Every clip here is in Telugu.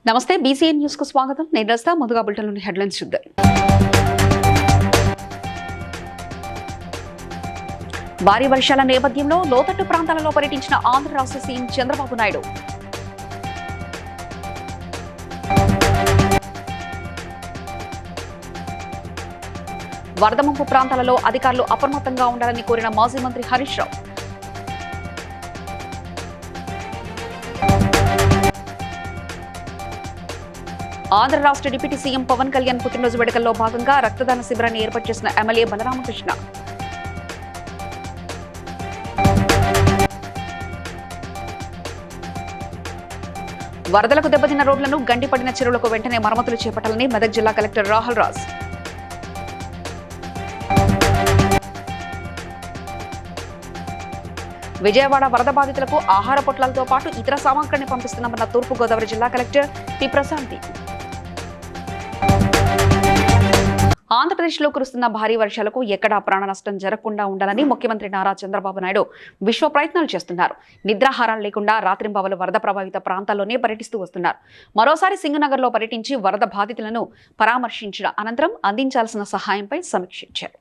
నమస్తే బీసీఎన్ న్యూస్ కు స్వాగతం. నేను రస్తా. ముందుగా బులెటిన్లోని హెడ్లైన్స్ చూద్దాం. భారీ వర్షాల నేపథ్యంలో లోతట్టు ప్రాంతాలలో పర్యటించిన ఆంధ్ర రాష్ట్ర సీఎం చంద్రబాబు నాయుడు. వరద ముంపు ప్రాంతాలలో అధికారులు అప్రమత్తంగా ఉండాలని కోరిన మాజీ మంత్రి హరీష్ రావు. ఆంధ్ర రాష్ట్ర డిప్యూటీ సీఎం పవన్ కళ్యాణ్ పుట్టినరోజు వేడుకల్లో భాగంగా రక్తదాన శిబిరాన్ని ఏర్పాటు చేసిన ఎమ్మెల్యే బలరామకృష్ణ. వరదలకు దెబ్బతిన్న రోడ్లను గండిపడిన చెరువులకు వెంటనే మరమ్మతులు చేపట్టాలని మెదక్ జిల్లా కలెక్టర్ రాహుల్ రాజ్. విజయవాడ వరద బాధితులకు ఆహార పొట్లాలతో పాటు ఇతర సామాగ్రిని పంపిస్తున్నామన్న తూర్పుగోదావరి జిల్లా కలెక్టర్ టి ప్రశాంతి. ఆంధ్రప్రదేశ్లో కురుస్తున్న భారీ వర్షాలకు ఎక్కడా ప్రాణ నష్టం జరగకుండా ఉండాలని ముఖ్యమంత్రి నారా చంద్రబాబు నాయుడు విశ్వ ప్రయత్నాలు చేస్తున్నారు. నిద్రాహారాలు లేకుండా రాత్రింబవలు వరద ప్రభావిత ప్రాంతాల్లోనే పర్యటిస్తూ వస్తున్నారు. మరోసారి సింగనగర్లో పర్యటించి వరద బాధితులను పరామర్శించిన అనంతరం అందించాల్సిన సహాయంపై సమీక్షించారు.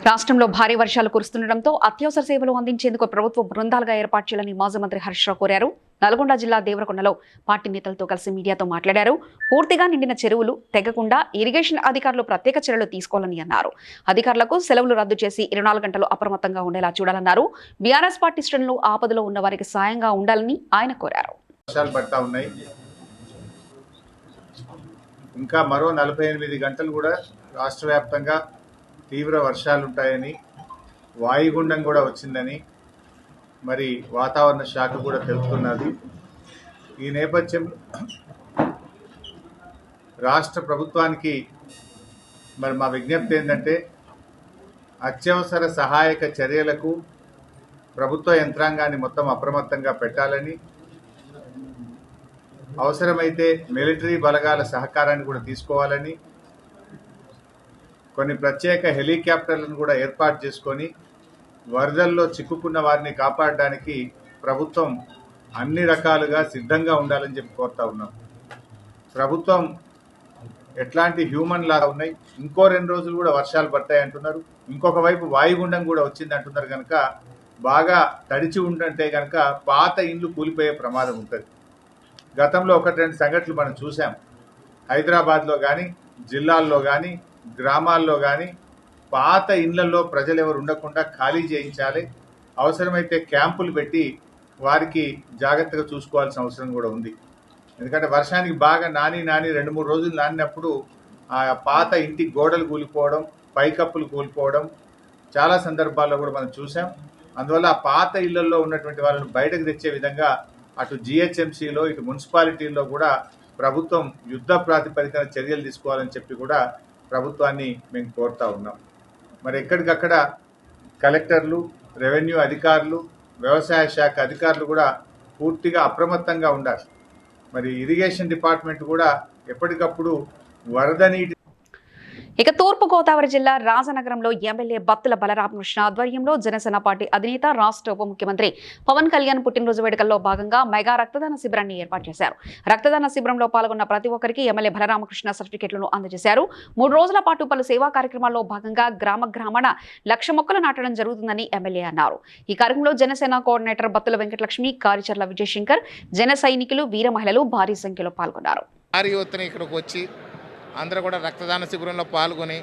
రాష్ట్రంలో భారీ వర్షాలు కురుస్తుండటంతో అత్యవసర సేవలు అందించేందుకు ప్రభుత్వ బృందాలుగా ఏర్పాటు చేయాలని మాజీ మంత్రి హరీష్ రావు కోరారు. నల్గొండ జిల్లా దేవరకొండలో పార్టీ నేతలతో కలిసి మీడియాతో మాట్లాడారు. పూర్తిగా నిండిన చెరువులు తెగకుండా ఇరిగేషన్ అధికారులు ప్రత్యేక చర్యలు తీసుకోవాలని అన్నారు. అధికారులకు సెలవులు రద్దు చేసి 24 గంటలు అప్రమత్తంగా ఉండేలా చూడాలన్నారు. బీఆర్ఎస్ పార్టీ శ్రేణులు ఆపదలో ఉన్న వారికి సాయంగా ఉండాలని ఆయన కోరారు. ఇంకా మరో 48 గంటలు కూడా రాష్ట్ర వ్యాప్తంగా తీవ్ర వర్షాలు ఉంటాయని, వాయుగుండం కూడా వచ్చిందని మరి వాతావరణ శాఖ కూడా తెలుపుతున్నది. ఈ నేపథ్యం రాష్ట్ర ప్రభుత్వానికి మరి మా విజ్ఞప్తి ఏంటంటే, అత్యవసర సహాయక చర్యలకు ప్రభుత్వ యంత్రాంగాన్ని మొత్తం అప్రమత్తంగా పెట్టాలని, అవసరమైతే మిలిటరీ బలగాల సహకారాన్ని కూడా తీసుకోవాలని, కొన్ని ప్రత్యేక హెలికాప్టర్లను కూడా ఏర్పాటు చేసుకొని వరదల్లో చిక్కుకున్న వారిని కాపాడడానికి ప్రభుత్వం అన్ని రకాలుగా సిద్ధంగా ఉండాలని చెప్పి కోరుతా ఉన్నాం. ప్రభుత్వం ఎట్లాంటి హ్యూమన్ లాగా ఉన్నాయి, ఇంకో 2 రోజులు కూడా వర్షాలు పడతాయి అంటున్నారు. ఇంకొక వైపు వాయుగుండం కూడా వచ్చింది అంటున్నారు. కనుక బాగా తడిచి ఉండంటే కనుక పాత ఇండ్లు కూలిపోయే ప్రమాదం ఉంటుంది. గతంలో 1-2 సంఘటనలు మనం చూసాం. హైదరాబాద్లో కానీ, జిల్లాల్లో కానీ, గ్రామాల్లో కానీ పాత ఇళ్లలో ప్రజలు ఎవరు ఉండకుండా ఖాళీ చేయించాలి. అవసరమైతే క్యాంపులు పెట్టి వారికి జాగ్రత్తగా చూసుకోవాల్సిన అవసరం కూడా ఉంది. ఎందుకంటే వర్షానికి బాగా నాని 2-3 రోజులు నానినప్పుడు ఆ పాత ఇంటి గోడలు కూలిపోవడం, పైకప్పులు కూలిపోవడం చాలా సందర్భాల్లో కూడా మనం చూసాం. అందువల్ల ఆ పాత ఇళ్లలో ఉన్నటువంటి వాళ్ళని బయటకు తెచ్చే విధంగా అటు జిహెచ్ఎంసీలో ఇటు మున్సిపాలిటీల్లో కూడా ప్రభుత్వం యుద్ధ ప్రాతిపదికన చర్యలు తీసుకోవాలని చెప్పి కూడా ప్రభుత్వాన్ని మేము కోరుతా ఉన్నాం. మరి ఎక్కడికక్కడ కలెక్టర్లు, రెవెన్యూ అధికారులు, వ్యవసాయ శాఖ అధికారులు కూడా పూర్తిగా అప్రమత్తంగా ఉండాలి. మరి ఇరిగేషన్ డిపార్ట్మెంట్ కూడా ఎప్పటికప్పుడు వరద నీటి. ఇక తూర్పుగోదావరి జిల్లా రాజనగరంలో ఎమ్మెల్యే బత్తుల బలరామకృష్ణ ఆధ్వర్యంలో జనసేన పార్టీ అధినేత రాష్ట్ర ఉప ముఖ్యమంత్రి పవన్ కళ్యాణ్ పుట్టినరోజు వేడుకల్లో భాగంగా మెగా రక్తదాన శిబిరాన్ని ఏర్పాటు చేశారు. రక్తదాన శిబిరంలో పాల్గొన్న ప్రతి ఒక్కరికి ఎమ్మెల్యే బలరామకృష్ణ సర్టిఫికెట్లను అందజేశారు. 3 రోజుల పాటు పలు సేవా కార్యక్రమాల్లో భాగంగా గ్రామాన 1,00,000 మొక్కలు నాటడం జరుగుతుందని ఎమ్మెల్యే అన్నారు. ఈ కార్యక్రమంలో జనసేన కోఆర్డినేటర్ బత్తుల వెంకటలక్ష్మి, కారిచర్ల విజయశంకర్, జన సైనికులు, వీర మహిళలు భారీ సంఖ్యలో పాల్గొన్నారు. అందరూ కూడా రక్తదాన శిబిరంలో పాల్గొని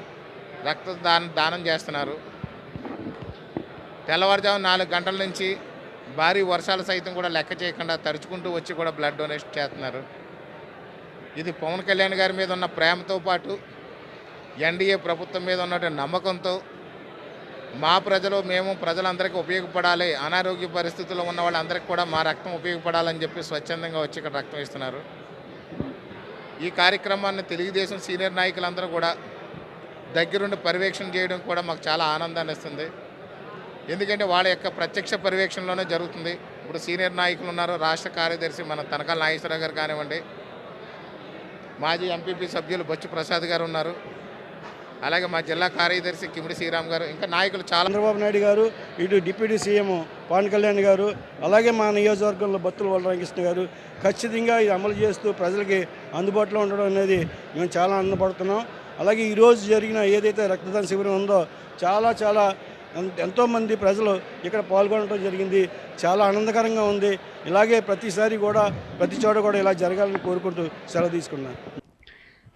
దానం చేస్తున్నారు. తెల్లవారుజాము 4 గంటల నుంచి భారీ వర్షాలు సైతం కూడా లెక్క చేయకుండా తరుచుకుంటూ వచ్చి కూడా బ్లడ్ డొనేషన్ చేస్తున్నారు. ఇది పవన్ కళ్యాణ్ గారి మీద ఉన్న ప్రేమతో పాటు ఎన్డీఏ ప్రభుత్వం మీద ఉన్నటువంటి నమ్మకంతో మా మేము ప్రజలందరికీ ఉపయోగపడాలి, అనారోగ్య పరిస్థితుల్లో ఉన్న వాళ్ళందరికీ కూడా మా రక్తం ఉపయోగపడాలని చెప్పి స్వచ్ఛందంగా వచ్చి ఇక్కడ రక్తం ఇస్తున్నారు. ఈ కార్యక్రమాన్ని తెలుగుదేశం సీనియర్ నాయకులందరూ కూడా దగ్గరుండి పర్యవేక్షణ చేయడం కూడా మాకు చాలా ఆనందాన్ని ఇస్తుంది. ఎందుకంటే వాళ్ళ యొక్క ప్రత్యక్ష పర్యవేక్షణలోనే జరుగుతుంది. ఇప్పుడు సీనియర్ నాయకులు ఉన్నారు, రాష్ట్ర కార్యదర్శి మన తనకాల నాగేశ్వరరావు గారు కానివ్వండి, మాజీ ఎంపీపీ సభ్యులు బొచ్చు ప్రసాద్ గారు ఉన్నారు, అలాగే మా జిల్లా కార్యదర్శి కిమిడి శ్రీరామ్ గారు, ఇంకా నాయకులు చాలా. చంద్రబాబు నాయుడు గారు, ఇటు డిప్యూటీ సీఎం పవన్ కళ్యాణ్ గారు, అలాగే మా నియోజకవర్గంలో బత్తుల వలరామకృష్ణ గారు ఖచ్చితంగా ఇది అమలు చేస్తూ ప్రజలకి అందుబాటులో ఉండడం అనేది మేము చాలా ఆనందపడుతున్నాం. అలాగే ఈరోజు జరిగిన ఏదైతే రక్తదాన శిబిరం ఉందో చాలా ఎంతోమంది ప్రజలు ఇక్కడ పాల్గొనడం జరిగింది. చాలా ఆనందకరంగా ఉంది. ఇలాగే ప్రతిసారి కూడా ప్రతి చోట కూడా ఇలా జరగాలని కోరుకుంటూ సెలవు తీసుకున్నాను.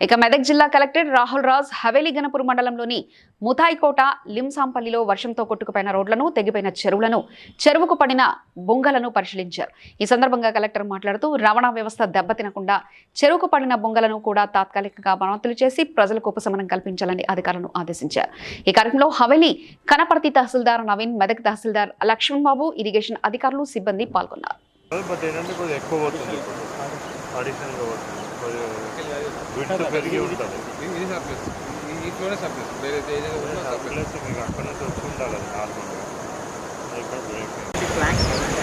ఇక మెదక్ జిల్లా కలెక్టర్ రాహుల్ రాజ్ హవేలీ గణపూర్ మండలంలోని ముథాయికోట లింసాంపల్లిలో వర్షంతో కొట్టుకుపోయిన రోడ్లను, తెగిపోయిన చెరువులను, చెరువుకు పడిన బొంగలను పరిశీలించారు. ఈ సందర్భంగా కలెక్టర్ మాట్లాడుతూ రవాణా వ్యవస్థ దెబ్బతినకుండా చెరువుకు పడిన బొంగలను కూడా తాత్కాలికంగా మరమ్మతులు చేసి ప్రజలకు ఉపశమనం కల్పించాలని అధికారులను ఆదేశించారు. ఈ కార్యక్రమంలో హవేలీ కనపర్తి తహసీల్దార్ నవీన్, మెదక్ తహసీల్దార్ లక్ష్మణ్ బాబు, ఇరిగేషన్ అధికారులు, సిబ్బంది పాల్గొన్నారు. పెరిగి ఉంటుంది ఇంట్లోనే సర్ప్లస్ వేరే సర్ప్లస్ మీకు అక్కడ నుంచి వచ్చి ఉండాలి. అది నార్మల్గా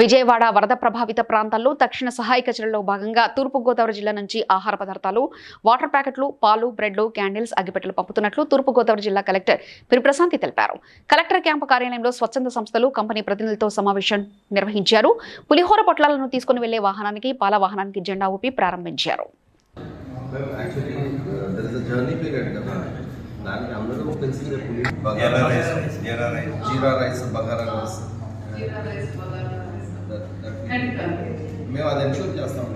విజయవాడ వరద ప్రభావిత ప్రాంతాల్లో తక్షణ సహాయక చర్యల్లో భాగంగా తూర్పుగోదావరి జిల్లా నుంచి ఆహార పదార్థాలు, వాటర్ ప్యాకెట్లు, పాలు, బ్రెడ్లు, క్యాండిల్స్, అగ్గిపెట్టెలు పంపుతున్నట్లు తూర్పుగోదావరి జిల్లా కలెక్టర్ పి ప్రశాంతి తెలిపారు. కలెక్టర్ క్యాంపు కార్యాలయంలో స్వచ్ఛంద సంస్థలు, కంపెనీ ప్రతినిధులతో సమావేశం నిర్వహించారు. పులిహోర పొట్లాలను తీసుకుని వెళ్లే వాహనానికి, పాల వాహనానికి జెండా ఊపి ప్రారంభించారు. దానికి అందరూ తెలిసిందే జీరా రైస్, బగారా రైస్ మేము అది ఎన్షూర్ చేస్తాం.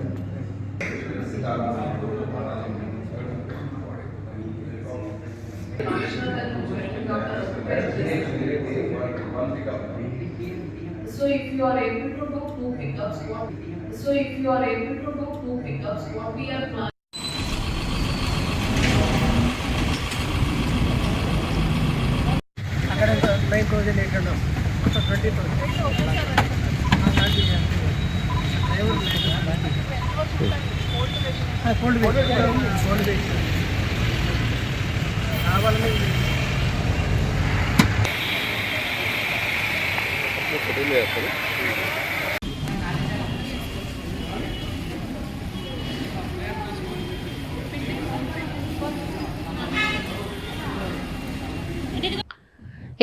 So if you are able to book 2 pickups, what we are planning. అక్కడ 9,800 మొత్తం 20,000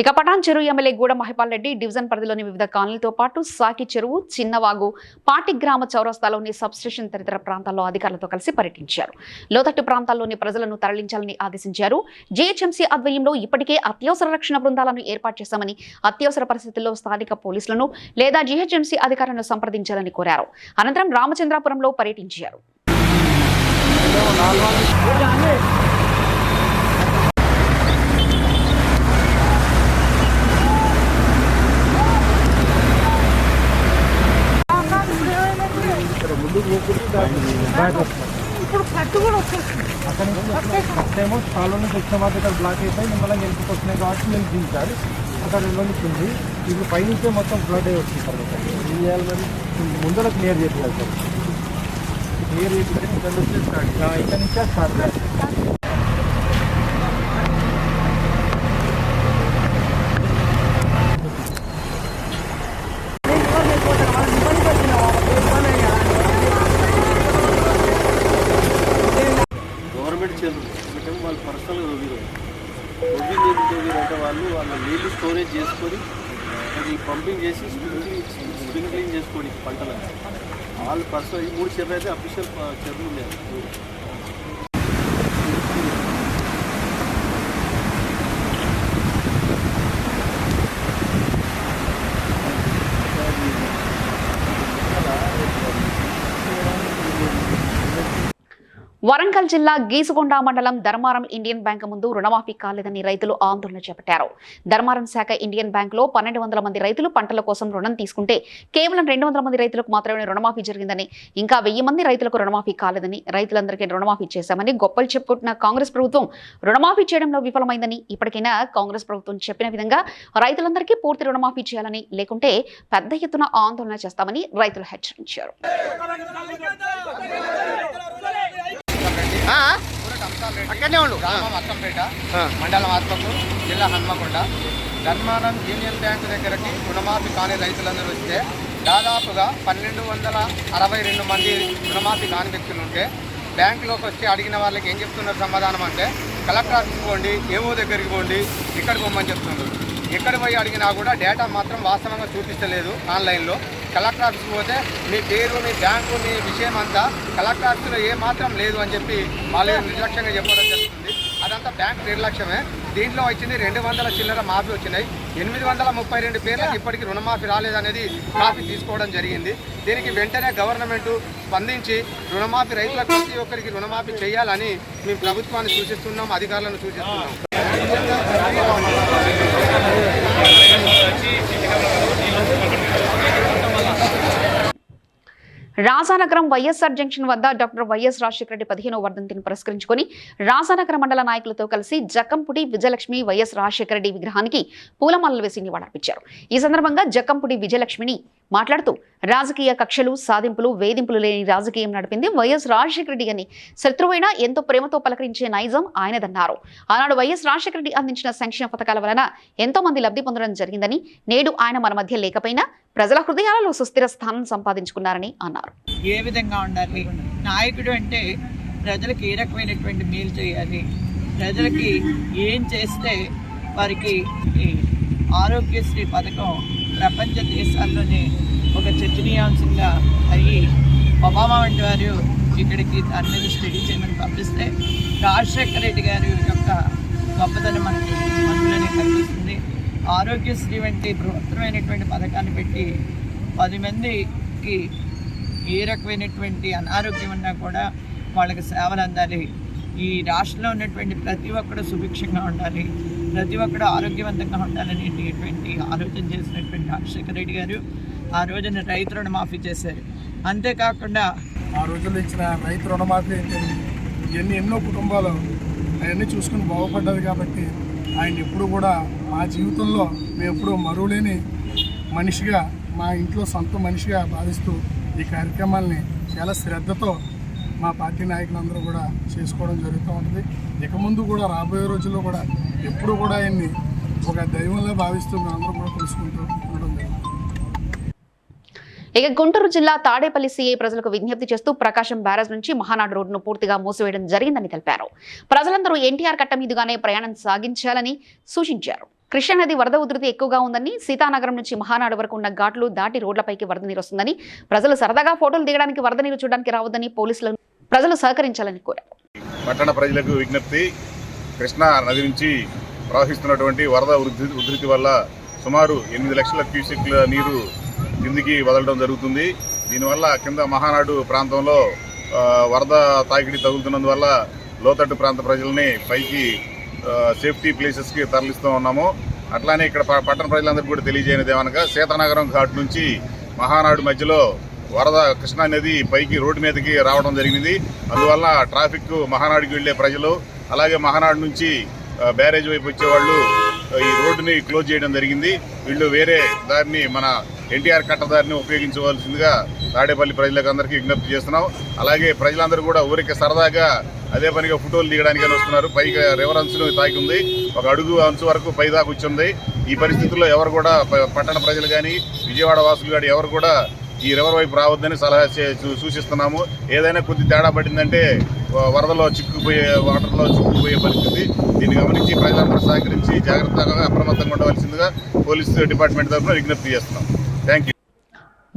ఇక పటాన్ చెరువు ఎమ్మెల్యే గూడ మహిపాల్ రెడ్డి డివిజన్ పరిధిలోని వివిధ కాలనీలతో పాటు సాకి చెరువు, చిన్నవాగు, పాటి గ్రామ చౌరస్తాలోని సబ్స్టేషన్ తదితర ప్రాంతాల్లో అధికారులతో కలిసి పర్యటించారు. లోతట్టు ప్రాంతాల్లోని ప్రజలను తరలించాలని ఆదేశించారు. జీహెచ్ఎంసీ ఆధ్వర్యంలో ఇప్పటికే అత్యవసర రక్షణ బృందాలను ఏర్పాటు చేశామని, అత్యవసర పరిస్థితుల్లో స్థానిక పోలీసులను లేదా జీహెచ్ఎంసీ అధికారులను సంప్రదించాలని కోరారు. అనంతరం రామచంద్రాపురంలో పర్యటించారు. ఇప్పుడు పట్టు కూడా వచ్చేస్తుంది. ఫస్ట్ ఏమో కాలువ నుంచి వచ్చిన మాట ఇక్కడ బ్లాక్ అయిపోయి మిమ్మల్ని వెనుకకు వస్తున్నాయి కాబట్టి మేము దించాలి. అక్కడ ఉంది. ఇప్పుడు పైనుంచే మొత్తం ఫ్లడ్ అయ్యి వస్తుంది సార్. ఏం చేయాలి మరి? ముందర క్లియర్ చేయాలి సార్. క్లియర్ చేస్తే ఇక్కడ నుంచి స్టార్ట్ చేయాలి. వాళ్ళు పర్సనల్గా తవ్వీరంటే వాళ్ళ నీళ్ళు స్టోరేజ్ చేసుకొని అది పంపింగ్ చేసి స్ప్రింగ్ క్లీన్ చేసుకోవడానికి పంటలు వాళ్ళు ఫస్ట్ ఈ 3 చెరువులు అయితే అఫీషియల్ చెరువులు లేదు. వరంగల్ జిల్లా గీసుగొండ మండలం ధర్మారం ఇండియన్ బ్యాంక్ ముందు రుణమాఫీ కాలేదని రైతులు ఆందోళన చేపట్టారు. ధర్మారం శాఖ ఇండియన్ బ్యాంకులో 1200 మంది రైతులు పంటల కోసం రుణం తీసుకుంటే కేవలం 200 మంది రైతులకు మాత్రమే రుణమాఫీ జరిగిందని, ఇంకా 1000 మంది రైతులకు రుణమాఫీ కాలేదని, రైతులందరికీ రుణమాఫీ చేశామని గొప్పలు చెప్పుకుంటున్న కాంగ్రెస్ ప్రభుత్వం రుణమాఫీ చేయడంలో విఫలమైందని, ఇప్పటికైనా కాంగ్రెస్ ప్రభుత్వం చెప్పిన విధంగా రైతులందరికీ పూర్తి రుణమాఫీ చేయాలని, లేకుంటే పెద్ద ఎత్తున ఆందోళన చేస్తామని రైతులు హెచ్చరించారు. అక్కడనే ఉండు అక్కంపేట మండలం ఆత్మకూరు జిల్లా హన్మకొండ. ధర్మారం యూనియన్ బ్యాంకు దగ్గరకి రుణమాఫీ కాని రైతులందరూ వస్తే దాదాపుగా 1262 మంది రుణమాఫీ కాని వ్యక్తులు ఉంటే బ్యాంకులోకి వచ్చి అడిగిన వాళ్ళకి ఏం చెప్తున్నారు సమాధానం అంటే కలెక్టర్ ఆఫీస్కి పోండి, ఏమో దగ్గరికి పోండి, ఇక్కడికి పోమని చెప్తున్నారు. ఎక్కడ పోయి అడిగినా కూడా డేటా మాత్రం వాస్తవంగా చూపించలేదు. ఆన్లైన్లో కలెక్టర్ ఆఫీస్కి పోతే మీ పేరు, మీ బ్యాంకు, మీ విషయం అంతా కలెక్టర్ ఆఫీస్లో ఏమాత్రం లేదు అని చెప్పి వాళ్ళు నిర్లక్ష్యంగా చెప్పడం జరుగుతుంది. అదంతా బ్యాంక్ నిర్లక్ష్యమే. దీంట్లో వచ్చింది 200 చిల్లర మాఫీ వచ్చినాయి. 832 పేర్లకు ఇప్పటికీ రుణమాఫీ రాలేదనేది కాపీ తీసుకోవడం జరిగింది. దీనికి వెంటనే గవర్నమెంట్ స్పందించి రుణమాఫీ రైతులకు ప్రతి ఒక్కరికి రుణమాఫీ చేయాలని మేము ప్రభుత్వాన్ని సూచిస్తున్నాం, అధికారులను సూచిస్తున్నాం. రాజానగరం వైఎస్ఆర్ జంక్షన్ వద్ద డాక్టర్ వైఎస్ రాజశేఖర రెడ్డి 15వ వర్ధంతిని పురస్కరించుకుని రాజానగర మండల నాయకులతో కలిసి జక్కంపుడి విజయలక్ష్మి వైఎస్ రాజశేఖర రెడ్డి విగ్రహానికి పూలమాలలు వేసి నివాళులర్పించారు. ఈ సందర్భంగా జక్కంపుడి విజయలక్ష్మిని మాట్లాడుతూ రాజకీయ కక్షలు, సాధింపులు, వేధింపులు లేని రాజకీయం నడిపింది వైఎస్ రాజశేఖర రెడ్డి అని, శత్రువైనా ఎంతో ప్రేమతో పలకరించే నైజం ఆయనదన్నారు. ఆనాడు వైఎస్ రాజశేఖర రెడ్డి అందించిన సంక్షేమ పథకాల వలన ఎంతో మంది లబ్ధి పొందడం జరిగిందని, నేడు ఆయన మన మధ్య లేకపోయినా ప్రజల హృదయాలలో సుస్థిర స్థానం సంపాదించుకున్నారని అన్నారు. ఏ విధంగా ఉండాలి నాయకుడు అంటే, ప్రజలకు ఏ రకమైనటువంటి మేలు చేయాలి, ప్రజలకి ఏం చేస్తే వారికి ఆరోగ్యశ్రీ పథకం ప్రపంచ దేశాల్లోనే ఒక చర్చనీయాంశంగా అయ్యి ఒబామా వంటి వారు ఇక్కడికి దాని మీద స్టడీ చేయమని పంపిస్తే రాజశేఖర రెడ్డి గారి యొక్క గొప్పతనం మనకి అందులోనే కనిపిస్తుంది. ఆరోగ్యశ్రీ వంటి బృహత్తరమైనటువంటి పథకాన్ని పెట్టి 10 మందికి ఏ రకమైనటువంటి అనారోగ్యం ఉన్నా కూడా వాళ్ళకి సేవలు అందాలి. ఈ రాష్ట్రంలో ఉన్నటువంటి ప్రతి ఒక్కరు సుభిక్షంగా ఉండాలి, ప్రతి ఒక్కరు ఆరోగ్యవంతంగా ఉండాలనేటువంటి ఆలోచన చేసినటువంటి రాజశేఖర రెడ్డి గారు ఆ రోజున రైతు రుణమాఫీ చేశారు. అంతేకాకుండా ఆ రోజుల్లో ఇచ్చిన రైతు రుణమాఫీ ఎన్నో కుటుంబాలు అవన్నీ చూసుకుని బాగుపడ్డది. కాబట్టి ఆయన ఎప్పుడు కూడా మా జీవితంలో మేము ఎప్పుడూ మరువలేని మనిషిగా, మా ఇంట్లో సొంత మనిషిగా భావిస్తూ ఈ కార్యక్రమాల్ని చాలా శ్రద్ధతో మా పార్టీ నాయకులందరూ కూడా చేసుకోవడం జరుగుతూ ఉంటుంది. ఇక ముందు కూడా రాబోయే రోజుల్లో కూడా ఎప్పుడు కూడా ఆయన్ని ఒక దైవంలో భావిస్తూ మేమందరూ కూడా తెలుసుకుంటూ ఉండడం జరుగుతుంది. ఇక గుంటూరు జిల్లా తాడేపల్లి సీఐ ప్రజలకు విజ్ఞప్తి చేస్తూ ప్రకాశం బ్యారేజ్ నుంచి మహానాడు రోడ్డును పూర్తిగా మూసివేయడం జరిగిందని తెలిపారు. ప్రజలందరూ ఎన్టీఆర్ కట్ట మీదుగానే ప్రయాణం సాగించాలని సూచించారు. కృష్ణానది వరద ఉధృతి ఎక్కువగా ఉందని, సీతానగరం నుంచి మహానాడు వరకు ఉన్న ఘాట్లు దాటి రోడ్లపైకి వరద నీరు వస్తుందని, ప్రజలు సరదాగా ఫోటోలు దిగడానికి వరద నీరు చూడడానికి రావద్దని పోలీసులను ప్రజలు సహకరించాలని కోరారు. పట్టణ ప్రజలకు విజ్ఞప్తి. కృష్ణా నది నుంచి ప్రవహిస్తున్నటువంటి వరద ఉధృతి వల్ల సుమారు 8 లక్షల క్యూసెక్ల నీరు కిందికి వదలడం జరుగుతుంది. దీనివల్ల కింద మహానాడు ప్రాంతంలో వరద తాకిడి తగులుతున్నందువల్ల లోతట్టు ప్రాంత ప్రజల్ని పైకి సేఫ్టీ ప్లేసెస్కి తరలిస్తూ ఉన్నాము. అట్లానే ఇక్కడ పట్టణ ప్రజలందరికీ కూడా తెలియజేయనిది ఏమనగా, సీతానగరం ఘాట్ నుంచి మహానాడు మధ్యలో వరద కృష్ణా నది పైకి రోడ్డు మీదకి రావడం జరిగింది. అందువల్ల ట్రాఫిక్ మహానాడుకి వెళ్లే ప్రజలు, అలాగే మహానాడు నుంచి బ్యారేజ్ వైపు వచ్చేవాళ్ళు ఈ రోడ్డుని క్లోజ్ చేయడం జరిగింది. వీళ్ళు వేరే దారిని, మన ఎన్టీఆర్ కట్ట దారిని ఉపయోగించవలసిందిగా తాడేపల్లి ప్రజలకు అందరికీ విజ్ఞప్తి చేస్తున్నాం. అలాగే ప్రజలందరూ కూడా ఊరికి సరదాగా అదే పనిగా ఫోటోలు దిగడానికి వస్తున్నారు. పైగా రివర్ అంచును తాకి ఉంది, 1 అడుగు అంచు వరకు పైదాకా వచ్చింది. ఈ పరిస్థితుల్లో ఎవరు కూడా, పట్టణ ప్రజలు కానీ విజయవాడ వాసులు కానీ ఎవరు కూడా ఈ రివర్ వైపు రావద్దని సలహా సూచిస్తున్నాము. ఏదైనా కొద్ది తేడా పడిందంటే వరదలో వాటర్లో చిక్కుకుపోయే పరిస్థితి. దీన్ని గమనించి ప్రజలందరూ సహకరించి జాగ్రత్తగా అప్రమత్తంగా ఉండవలసిందిగా పోలీసు డిపార్ట్మెంట్ తరఫున విజ్ఞప్తి చేస్తున్నాం. Thank you.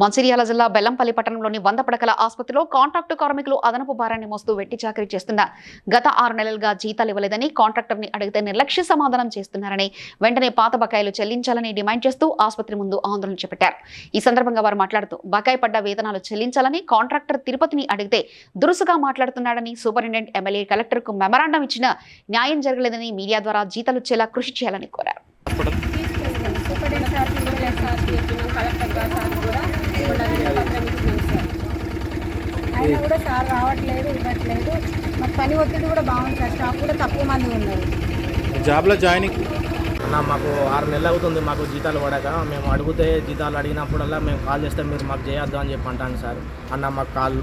మంచిర్యాల జిల్లా బెల్లంపల్లి పట్టణంలోని 100 పడకల ఆసుపత్రిలో కాంట్రాక్టు కార్మికులు అదనపు భారాన్ని మోస్తూ వెట్టి చాకరీ చేస్తున్న గత 6 నెలలుగా జీతాలు ఇవ్వలేదని కాంట్రాక్టర్ని అడిగితే నిర్లక్ష్య సమాధానం చేస్తున్నారని వెంటనే పాత బకాయిలు చెల్లించాలని డిమాండ్ చేస్తూ ఆసుపత్రి ముందు ఆందోళన చేపట్టారు. ఈ సందర్భంగా వారు మాట్లాడుతూ బకాయి పడ్డ వేతనాలు చెల్లించాలని కాంట్రాక్టర్ తిరుపతిని అడిగితే దురుసుగా మాట్లాడుతున్నాడని సూపరింటెండెంట్ ఎమ్మెల్యే కలెక్టర్కు మెమరాండం ఇచ్చినా న్యాయం జరగలేదని మీడియా ద్వారా జీతాలు ఇచ్చేలా కృషి చేయాలని కోరారు. అయినా కూడా సార్ రావట్లేదు, ఇవ్వట్లేదు. మాకు పని ఒత్తిడి కూడా బాగుంది సార్. స్టాఫ్ కూడా తక్కువ మంది ఉన్నారు. జాబ్లో జాయినింగ్ మాకు 6 నెలలు అవుతుంది మాకు జీతాలు పడక. మేము అడిగితే జీతాలు అడిగినప్పుడల్లా మేము కాల్ చేస్తే మీరు మాకు చేయొద్దు అని చెప్పి అంటాను సార్. అన్న మాకు కాల్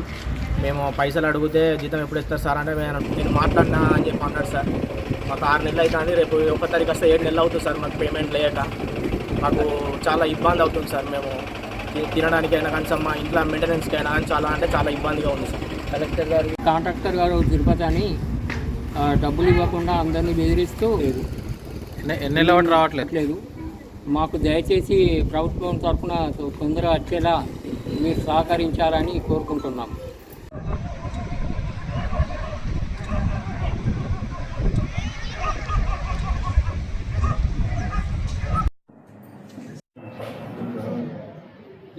మేము పైసలు అడిగితే జీతం ఎప్పుడు ఇస్తారు సార్ అంటే నేను మాట్లాడినా అని చెప్పి అన్నాడు సార్. మాకు 6 నెలలు అవుతుంది. రేపు 1 తారీఖు వస్తే 7 నెలలు అవుతుంది సార్. మాకు పేమెంట్ లేక మాకు చాలా ఇబ్బంది అవుతుంది సార్. మేము తినడానికైనా కానీ సార్ మా ఇంట్లో మెయింటెనెన్స్కి అయినా కానీ చాలా ఇబ్బందిగా ఉంది సార్. కలెక్టర్ గారు కాంట్రాక్టర్ గారు తిరుపతి అని డబ్బులు ఇవ్వకుండా అందరినీ బెదిరిస్తూ ఎన్నెల రావట్లేదు. మాకు దయచేసి ప్రభుత్వం తరఫున తొందరగా వచ్చేలా మీరు సహకరించాలని కోరుకుంటున్నాం.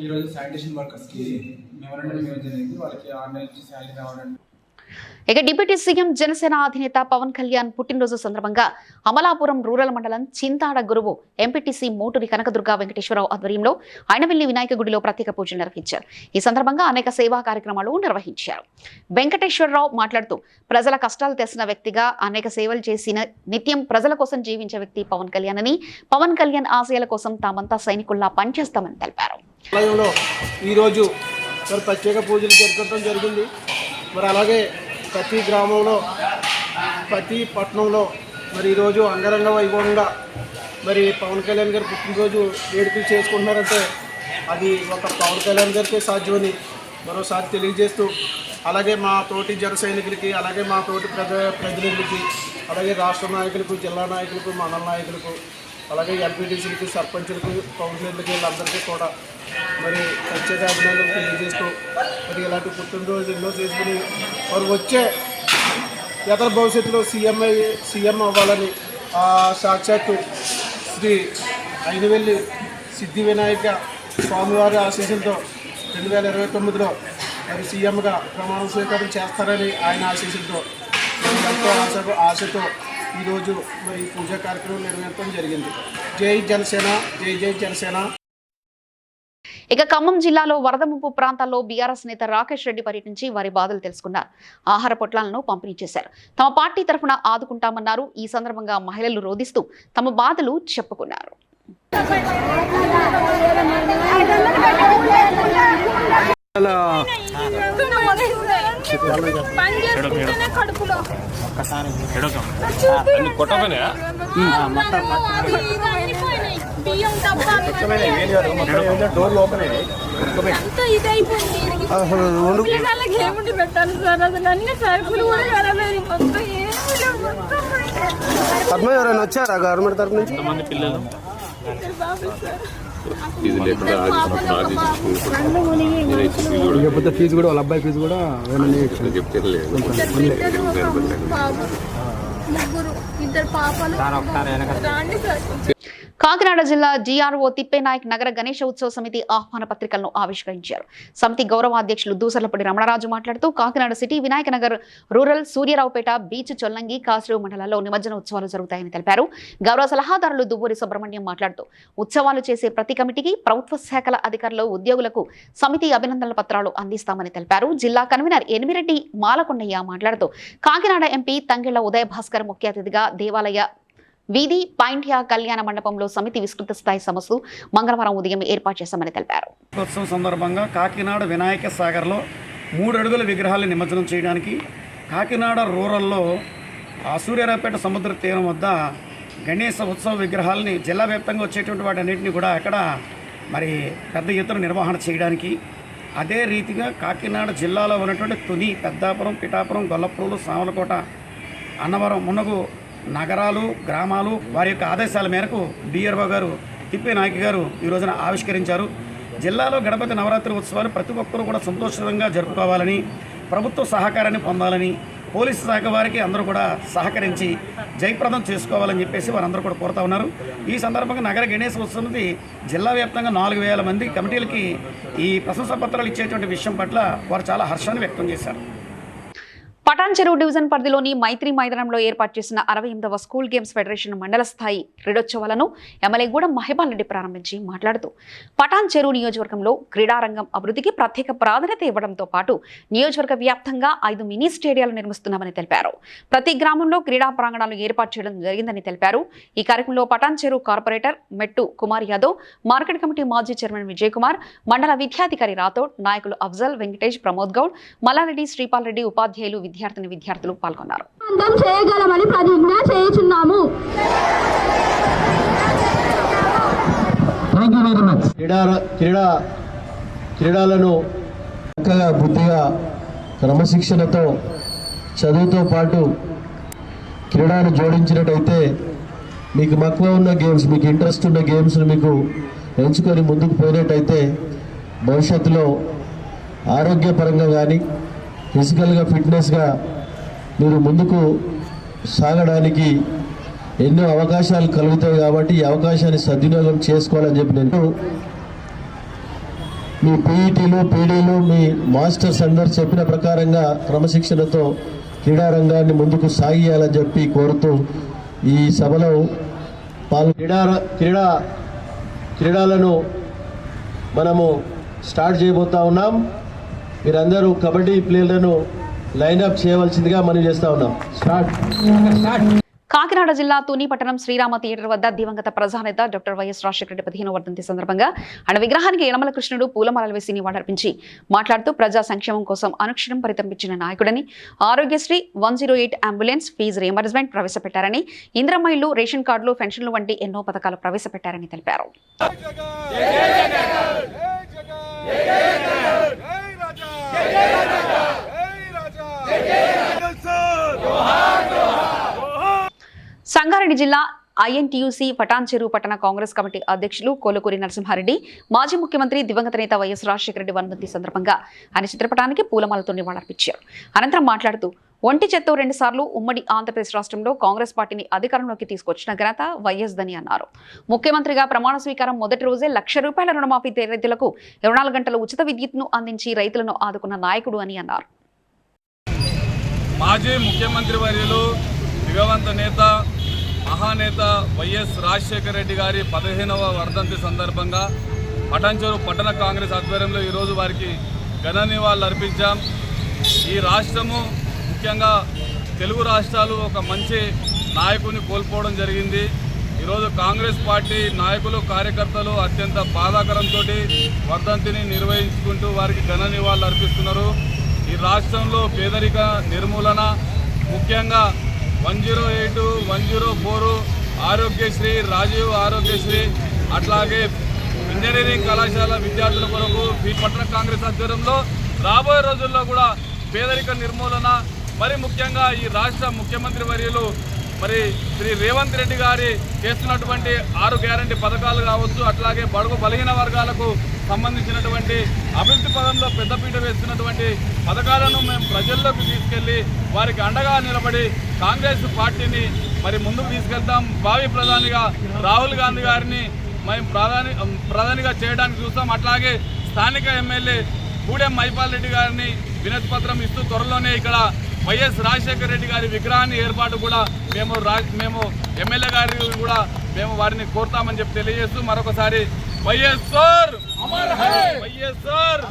ఈరోజు శానిటేషన్ వర్కర్స్కి మెమరాండం ఇవ్వడం జరిగింది. వాళ్ళకి 6 నెలల నుంచి శాలరీ రావడం. ఇక డిప్యూటీ సీఎం జనసేన అధినేత పవన్ కళ్యాణ్ పుట్టినరోజు సందర్భంగా అమలాపురం రూరల్ మండలం చింతాడ గురువు ఎంపీటీసీ మోటూరి కనకదుర్గ వెంకటేశ్వరరావు ఆధ్వర్యంలో ఆయనవెల్లి వినాయక గుడిలో ప్రత్యేక పూజలు నిర్వహించారు. ఈ సందర్భంగా అనేక సేవా కార్యక్రమాలు నిర్వహించారు. వెంకటేశ్వరరావు మాట్లాడుతూ ప్రజల కష్టాలు తెలిసిన వ్యక్తిగా అనేక సేవలు చేసిన నిత్యం ప్రజల కోసం జీవించే వ్యక్తి పవన్ కళ్యాణ్ అని, పవన్ కళ్యాణ్ ఆశయాల కోసం తామంతా సైనికుల్లా పనిచేస్తామని తెలిపారు. ఈరోజు ప్రత్యేక పూజలు జరపడం జరిగింది. మరి అలాగే ప్రతి గ్రామంలో ప్రతి పట్టణంలో మరి ఈరోజు అంగరంగ వైభవంగా మరి పవన్ కళ్యాణ్ గారి పుట్టినరోజు వేడుకలు చేసుకుంటున్నారంటే అది ఒక పవన్ కళ్యాణ్ గారికే సాధ్యమని మరోసారి తెలియజేస్తూ, అలాగే మా తోటి జన సైనికులకి, అలాగే మా తోటి ప్రతినిధులకి, అలాగే రాష్ట్ర నాయకులకు, జిల్లా నాయకులకు, మండల నాయకులకు, అలాగే ఎంపీటీసీలకి, సర్పంచులకు, కౌన్సిలర్లకి, వీళ్ళందరికీ కూడా మరి ప్రత్యేక అభినందనలు తెలియజేస్తూ మరి ఇలాంటి పుట్టినరోజు ఎన్నో చేసుకుని వారు వచ్చే ఇతర భవిష్యత్తులో సీఎం అవ్వాలని సాక్షాత్తు శ్రీ అయినవెల్లి సిద్ధి వినాయక స్వామివారి ఆశీస్సులతో 2029లో మరి సీఎంగా ప్రమాణ స్వీకారం చేస్తారని ఆయన ఆశీస్సులతో ఎంతో ఆశతో ఈరోజు మరి పూజా కార్యక్రమం నిర్వహించడం జరిగింది. జై జనసేన, జై జై జనసేన. ఇక ఖమ్మం జిల్లాలో వరద ముంపు ప్రాంతాల్లో బీఆర్ఎస్ నేత రాకేష్ రెడ్డి పర్యటించి వారి బాధలు తెలుసుకున్నారు. ఆహార పొట్లాలను పంపిణీ చేశారు. తమ పార్టీ తరఫున ఆదుకుంటామన్నారు. ఈ సందర్భంగా మహిళలు రోధిస్తూ తమ బాధలు చెప్పుకున్నారు. పద్మ ఎవరైనా వచ్చారా గవర్నమెంట్ తరఫు నుంచి? పిల్లలు లేకపోతే ఫీజు కూడా వాళ్ళ అబ్బాయి ఫీజు కూడా కాకినాడ జిల్లా జీఆర్ఓ తిప్పేనాయక్ నగర గణేష ఉత్సవ సమితి ఆహ్వాన పత్రికలను ఆవిష్కరించారు. సమితి గౌరవ అధ్యక్షులు దూసర్లపూడి రమణరాజు మాట్లాడుతూ Kakinada city, Vinayaka Nagar rural, Suryaraopeta, beach, Chollangi, కాసులు మండలాల్లో నిమజ్జన ఉత్సవాలు జరుగుతాయని తెలిపారు. గౌరవ సలహాదారులు దువ్వూరి సుబ్రహ్మణ్యం మాట్లాడుతూ ఉత్సవాలు చేసే ప్రతి కమిటీకి ప్రభుత్వ శాఖల అధికారులు, ఉద్యోగులకు సమితి అభినందనల పత్రాలు అందిస్తామని తెలిపారు. జిల్లా కన్వీనర్ ఎనిమిరెడ్డి మాలకొండయ్య మాట్లాడుతూ కాకినాడ ఎంపీ తంగెళ్ల ఉదయ భాస్కర్ ముఖ్య అతిథిగా దేవాలయ వీధి పాయింట్యా కళ్యాణ మండపంలో సమితి విస్తృత స్థాయి సదస్సు మంగళవారం ఉదయం ఏర్పాటు చేశామని తెలిపారు. ఉత్సవం సందర్భంగా కాకినాడ వినాయక సాగర్లో 3 అడుగుల విగ్రహాలను నిమజ్జనం చేయడానికి కాకినాడ రూరల్లో సూర్యారావుపేట సముద్ర తీరం వద్ద గణేశ ఉత్సవ విగ్రహాలని జిల్లా వ్యాప్తంగా వచ్చేటువంటి వాటన్నింటినీ కూడా అక్కడ మరి పెద్ద ఎత్తున నిర్వహణ చేయడానికి, అదే రీతిగా కాకినాడ జిల్లాలో ఉన్నటువంటి తుని, పెద్దాపురం, పిఠాపురం, గొల్లపూలు, సామలకోట, అన్నవరం, మున్నగు నగరాలు, గ్రామాలు వారి యొక్క ఆదేశాల మేరకు డిఆర్ఓ గారు తిప్పేనాయక్ గారు ఈ రోజున ఆవిష్కరించారు. జిల్లాలో గణపతి నవరాత్రి ఉత్సవాలు ప్రతి ఒక్కరూ కూడా సంతోషంగా జరుపుకోవాలని, ప్రభుత్వ సహకారాన్ని పొందాలని, పోలీసు శాఖ వారికి అందరూ కూడా సహకరించి జయప్రదం చేసుకోవాలని చెప్పేసి వారందరూ కూడా కోరుతా ఉన్నారు. ఈ సందర్భంగా నగర గణేశ ఉత్సవానికి జిల్లా వ్యాప్తంగా 4000 మంది కమిటీలకి ఈ ప్రశంసా పత్రాలు ఇచ్చేటువంటి విషయం పట్ల వారు చాలా హర్షాన్ని వ్యక్తం చేశారు. పటాన్ చెరువు డివిజన్ పరిధిలోని మైత్రి మైదానంలో ఏర్పాటు చేసిన 68వ స్కూల్ గేమ్స్ ఫెడరేషన్ మండల స్థాయి క్రీడోత్సవాలను ఎమ్మెల్యే గూడెం మహిపాల్ రెడ్డి ప్రారంభించి మాట్లాడుతూ పటాన్ చెరువు నియోజకవర్గంలో క్రీడారంగం అభివృద్ధికి ప్రత్యేక ప్రాధాన్యత ఇవ్వడంతో పాటు నియోజకవర్గ వ్యాప్తంగా 5 మినీ స్టేడియాలు నిర్మిస్తున్నామని తెలిపారు. ప్రతి గ్రామంలో క్రీడా ప్రాంగణాలు ఏర్పాటు చేయడం జరిగిందని తెలిపారు. ఈ కార్యక్రమంలో పటాన్ చెరువు కార్పొరేటర్ మెట్టు కుమార్ యాదవ్, మార్కెట్ కమిటీ మాజీ చైర్మన్ విజయ్ కుమార్, మండల విద్యాధికారి రాథోడ్, నాయకులు అఫ్జల్, వెంకటేష్, ప్రమోద్ గౌడ్, మల్లారెడ్డి, శ్రీపాల్ రెడ్డి, ఉపాధ్యాయులు, విద్యార్థులు పాల్గొన్నారు. చేయగలమని ప్రతిజ్ఞ చేయుచున్నాము. క్రీడలను చక్కగా బుద్ధిగా క్రమశిక్షణతో చదువుతో పాటు క్రీడను జోడించినట్టయితే మీకు మక్కువ ఉన్న గేమ్స్, మీకు ఇంట్రెస్ట్ ఉన్న గేమ్స్ని మీకు ఎంచుకొని ముందుకు పోయినట్టయితే భవిష్యత్తులో ఆరోగ్యపరంగా కానీ ఫిజికల్గా ఫిట్నెస్గా మీరు ముందుకు సాగడానికి ఎన్నో అవకాశాలు కలుగుతాయి. కాబట్టి ఈ అవకాశాన్ని సద్వినియోగం చేసుకోవాలని చెప్పి నేను మీ పీఈటీలు, పీడీలు, మీ మాస్టర్స్ అందరూ చెప్పిన ప్రకారంగా క్రమశిక్షణతో క్రీడారంగాన్ని ముందుకు సాగియాలని చెప్పి కోరుతూ ఈ సభలో క్రీడలను మనము స్టార్ట్ చేయబోతా ఉన్నాం. మీరందరూ కబడ్డీ ప్లేయర్లను లైన్అప్ చేయవలసిందిగా మనం చేస్తా ఉన్నాం. కాకినాడ జిల్లా తుని పట్టణం శ్రీరామ థియేటర్ వద్ద దివంగత ప్రజానేత డాక్టర్ వైఎస్ రాజశేఖర రెడ్డి 15వ వర్ధంతి సందర్భంగా ఆయన విగ్రహానికి యనమల కృష్ణుడు పూలమాలలు వేసి నివాళులర్పించి మాట్లాడుతూ ప్రజా సంక్షేమం కోసం అనుక్షణం పరితపించిన నాయకుడని, ఆరోగ్యశ్రీ, 108 అంబులెన్స్, ఫీజు రియంబర్స్మెంట్ ప్రవేశపెట్టారని, ఇందిరమ్మ ఇళ్లు, రేషన్ కార్డులు, పెన్షన్లు వంటి ఎన్నో పథకాలు ప్రవేశపెట్టారని తెలిపారు. సంగారెడ్డి జిల్లా ఐఎన్టీయూసీ పటాన్ చెరువు పట్టణ కాంగ్రెస్ కమిటీ అధ్యక్షులు కోలకూరి నరసింహారెడ్డి, మాజీ ముఖ్యమంత్రి దివంగత నేత వైఎస్ రాజశేఖర రెడ్డి వర్ధంతి సందర్భంగా ఆయన చిత్రపటానికి పూలమాలతో నివాళులర్పించారు. అనంతరం మాట్లాడుతూ ఒంటి చేత్తో 2 సార్లు ఉమ్మడి ఆంధ్రప్రదేశ్ రాష్ట్రంలో కాంగ్రెస్ పార్టీని అధికారంలోకి తీసుకొచ్చిన ఘనత వైఎస్ దని అన్నారు. ముఖ్యమంత్రిగా ప్రమాణ స్వీకారం మొదటి రోజే ₹1,00,000 రుణమాఫీ రైతులకు 24 గంటల ఉచిత విద్యుత్ను అందించి రైతులను ఆదుకున్న నాయకుడు అని అన్నారు. మాజీ ముఖ్యమంత్రి వర్యులు, దివంగత నేత, మహానేత వైఎస్ రాజశేఖర రెడ్డి గారి 15వ వర్ధంతి సందర్భంగా పటాన్ చెరువు పట్టణ కాంగ్రెస్ ఆధ్వర్యంలో ఈరోజు వారికి ఘన నివాళులు అర్పించాం. ఈ రాష్ట్రము, ముఖ్యంగా తెలుగు రాష్ట్రాలు ఒక మంచి నాయకుని కోల్పోవడం జరిగింది. ఈరోజు కాంగ్రెస్ పార్టీ నాయకులు, కార్యకర్తలు అత్యంత బాధాకరంతో వర్ధంతిని నిర్వహించుకుంటూ వారికి ఘన నివాళులు అర్పిస్తున్నారు. ఈ రాష్ట్రంలో పేదరిక నిర్మూలన, ముఖ్యంగా 108, 104, ఆరోగ్యశ్రీ, రాజీవ్ ఆరోగ్యశ్రీ, అట్లాగే ఇంజనీరింగ్ కళాశాల విద్యార్థుల కొరకు ఈ పట్టణ కాంగ్రెస్ ఆధ్వర్యంలో రాబోయే రోజుల్లో కూడా పేదరిక నిర్మూలన, మరి ముఖ్యంగా ఈ రాష్ట్ర ముఖ్యమంత్రి వర్యులు శ్రీ రేవంత్ రెడ్డి గారి చేస్తున్నటువంటి 6 గ్యారంటీ పథకాలు కావచ్చు, అట్లాగే బడుగు బలహీన వర్గాలకు సంబంధించినటువంటి అభివృద్ధి పదంలో పెద్దపీట వేస్తున్నటువంటి పథకాలను మేము ప్రజల్లోకి తీసుకెళ్లి వారికి అండగా నిలబడి కాంగ్రెస్ పార్టీని ముందుకు తీసుకెళ్తాం. భావి ప్రధానిగా రాహుల్ గాంధీ గారిని మేము ప్రధానిగా చేయడానికి చూస్తాం. అట్లాగే స్థానిక ఎమ్మెల్యే గూడెం మహిపాల్ రెడ్డి గారిని వినతి పత్రం ఇస్తూ త్వరలోనే ఇక్కడ వైఎస్ రాజశేఖర రెడ్డి గారి విగ్రహాన్ని ఏర్పాటు కూడా మేము ఎమ్మెల్యే గారి కూడా మేము వారిని కోరుతామని చెప్పి తెలియజేస్తూ మరొకసారి వైఎస్ఆర్ వైఎస్ఆర్.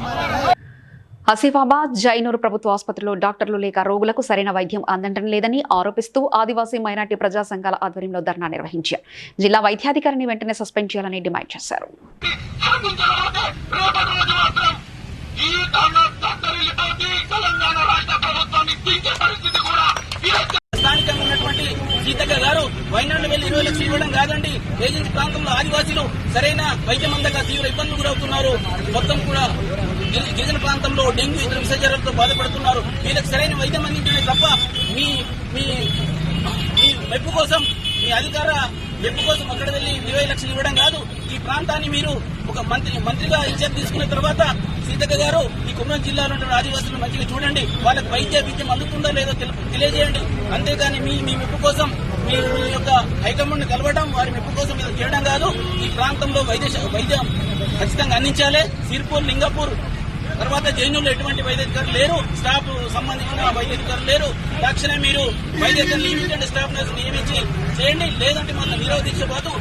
ఆసిఫాబాద్, జైనూరు ప్రభుత్వ ఆసుపత్రిలో డాక్టర్లు లేక రోగులకు సరైన వైద్యం అందడం లేదని ఆరోపిస్తూ ఆదివాసీ మైనార్టీ ప్రజా సంఘాల ఆధ్వర్యంలో ధర్నా నిర్వహించారు. జిల్లా వైద్యాధికారిని వెంటనే సస్పెండ్ చేయాలని డిమాండ్ చేశారు. స్థానికంగా ఉన్నటువంటి సీతక్క గారు వైనాడు వెళ్లి 20 లక్షలు ఇవ్వడం కాదండి. ఏజెన్సీ ప్రాంతంలో ఆదివాసీలు సరైన వైద్యం అందక తీవ్ర ఇబ్బందులు గురవుతున్నారు. మొత్తం కూడా గిరిజన ప్రాంతంలో డెంగ్యూ ఇతర విషజ్వరాలతో బాధపడుతున్నారు. వీళ్ళకి సరైన వైద్యం అందించడమే తప్ప మీ మెప్పు కోసం, మీ అధికార మెప్పు కోసం అక్కడ వెళ్ళి 20 లక్షలు ఇవ్వడం కాదు. ఈ ప్రాంతాన్ని మీరు ఒక మంత్రిగా ఇచ్చేది తీసుకున్న తర్వాత సీతక్క గారు ఈ కుమ్రం జిల్లాలో ఉన్న ఆదివాసులను మంచిగా చూడండి, వాళ్ళకి వైద్య విద్యం అందుతుందో లేదో తెలియజేయండి. అంతేగాని మీ మెప్పు కోసం మీ యొక్క హైకమాండ్ కలవడం, వారి మెప్పు కోసం మీరు చేయడం కాదు. ఈ ప్రాంతంలో వైద్యం ఖచ్చితంగా అందించాలి. సిర్పూర్, లింగపూర్ తర్వాత జైనుల్లో ఎటువంటి వైద్యాధికారులు లేరు, స్టాఫ్ సంబంధించిన వైద్యాధికారులు లేరు. తక్షణమే మీరు వైద్యాధికారులు నియమించండి, స్టాఫ్ నర్సు నియమించి చేయండి. లేదంటే మన నిరవ దీక్ష పాటు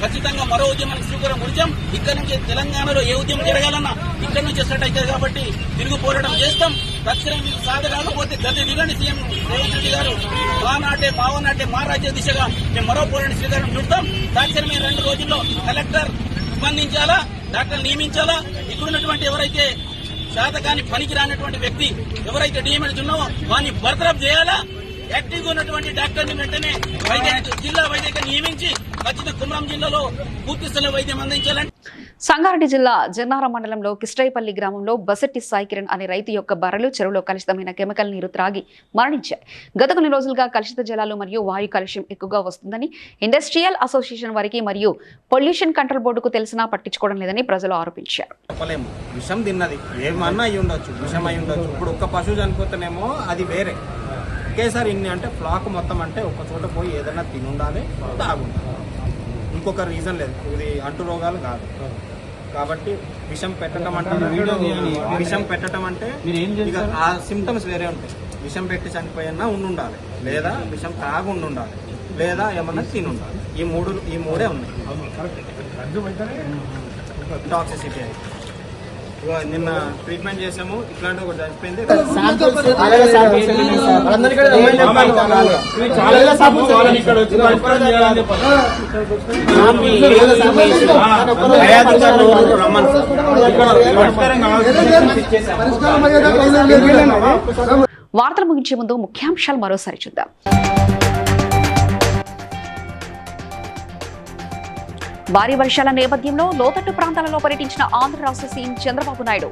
ఖచ్చితంగా మరో ఉద్యమానికి శ్రీకారం చుడతాం. ఇక్కడ నుంచి తెలంగాణలో ఏ ఉద్యమం జరగాలన్నా ఇక్కడ నుంచి స్టార్ట్ అవుతుంది కాబట్టి తిరుగు పోరాటం చేస్తాం. తక్షణం మీకు సాధ కాకపోతే గద్దె దిగండి. సీఎం రేవంత్ రెడ్డి గారు మావనాటే మా రాజ్య దిశగా మేము మరో పోరాటం శ్రీకారం చుడతాం. తక్షణమే 2 రోజుల్లో కలెక్టర్ స్పందించాలా, డాక్టర్ నియమించాలా. ఇక్కడున్నటువంటి ఎవరైతే శాతకాన్ని పనికి రానటువంటి వ్యక్తి ఎవరైతే డిఎంఎడ్ ఉన్నావో వారిని బర్తరఫ్ చేయాలా. యాక్టివ్గా ఉన్నటువంటి డాక్టర్ని వెంటనే జిల్లా వైద్య నియమించి ఖచ్చితంగా కుమ్రం జిల్లాలో పూర్తి స్థాయి వైద్యం అందించాలని. సంగారెడ్డి జిల్లా జన్నారం మండలంలో కిస్టైపల్లి గ్రామంలో బసెట్టి సాయి కిరణ్ అనే రైతు యొక్క బర్రెలు చెరువులో కలుషితమైన కెమికల్ నీరు త్రాగి మరణించాయి. గత కొన్ని రోజులుగా కలుషిత జలాలు మరియు వాయు కాలుష్యం ఎక్కువగా వస్తుందని ఇండస్ట్రియల్ అసోసియేషన్ వారికి మరియు పొల్యూషన్ కంట్రోల్ బోర్డుకు తెలిసినా పట్టించుకోవడం లేదని ప్రజలు ఆరోపించారు. చెప్పలేము, విషం తిన్నది ఏమన్నా అయి ఉండొచ్చు, విషం అయి ఉండొచ్చు. ఇప్పుడు ఒక్క పశువు చనిపోతేనేమో అది వేరే, ఒకేసారి ఇన్ని అంటే ఫ్లాక్ మొత్తం అంటే ఒక చోట పోయి ఏదైనా తిని ఉండాలి, తాగుండాలి. ఇంకొక రీజన్ లేదు, ఇది అంటు రోగాలు కాదు. కాబట్టి విషం పెట్టడం అంటే ఇక ఆ సిమ్టమ్స్ వేరే ఉంటాయి. విషం పెట్టి చనిపోయినా ఉండాలి, లేదా విషం తాగు ఉండాలి, లేదా ఏమన్నా తిని ఉండాలి. ఈ మూడే ఉన్నాయి. టాక్సిసిటీ అయితే నిన్న ట్రీట్మెంట్ చేసాము, ఇట్లాంటి ఒకటి చనిపోయింది. వార్తలు ముగించే ముందు ముఖ్యాంశాలు మరోసారి చూద్దాం. భారీ వర్షాల నేపథ్యంలో లోతట్టు ప్రాంతాలలో పర్యటించిన ఆంధ్ర రాష్ట్ర సీఎం చంద్రబాబు నాయుడు.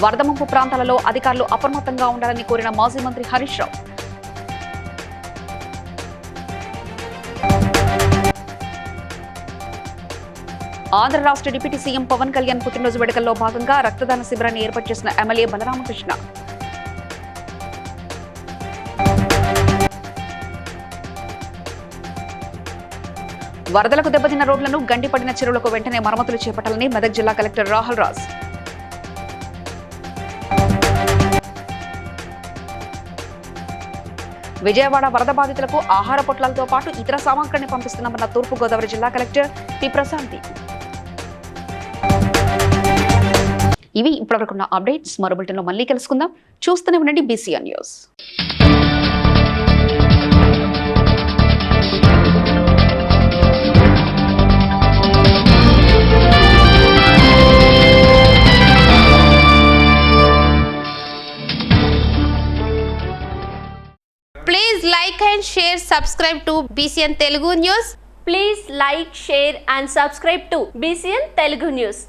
వరద ముంపు ప్రాంతాలలో అధికారులు అప్రమత్తంగా ఉండాలని కోరిన మాజీ మంత్రి హరీష్ రావు. ఆంధ్ర రాష్ట్ర డిప్యూటీ సీఎం పవన్ కళ్యాణ్ పుట్టినరోజు వేడుకల్లో భాగంగా రక్తదాన శిబిరాన్ని ఏర్పాటు చేసిన ఎమ్మెల్యే బలరామకృష్ణ. వరదలకు దెబ్బతిన్న రోడ్లను గండిపడిన చెరువులకు వెంటనే మరమ్మతులు చేపట్టాలని మెదక్ జిల్లా కలెక్టర్ రాహుల్ రాజ్. విజయవాడ వరద బాధితులకు ఆహార పొట్లాలతో పాటు ఇతర సామాగ్రిని పంపిస్తున్నామన్న తూర్పుగోదావరి జిల్లా కలెక్టర్ టి ప్రశాంతి. ఇవి ఇప్పటివరకున్న అప్డేట్స్. మరో బులెటిన్లో మళ్ళీ కలుసుకుందాం. చూస్తూనే ఉండండి BCN news. Please like and share, subscribe to BCN Telugu News. Please like, share and subscribe to BCN Telugu News.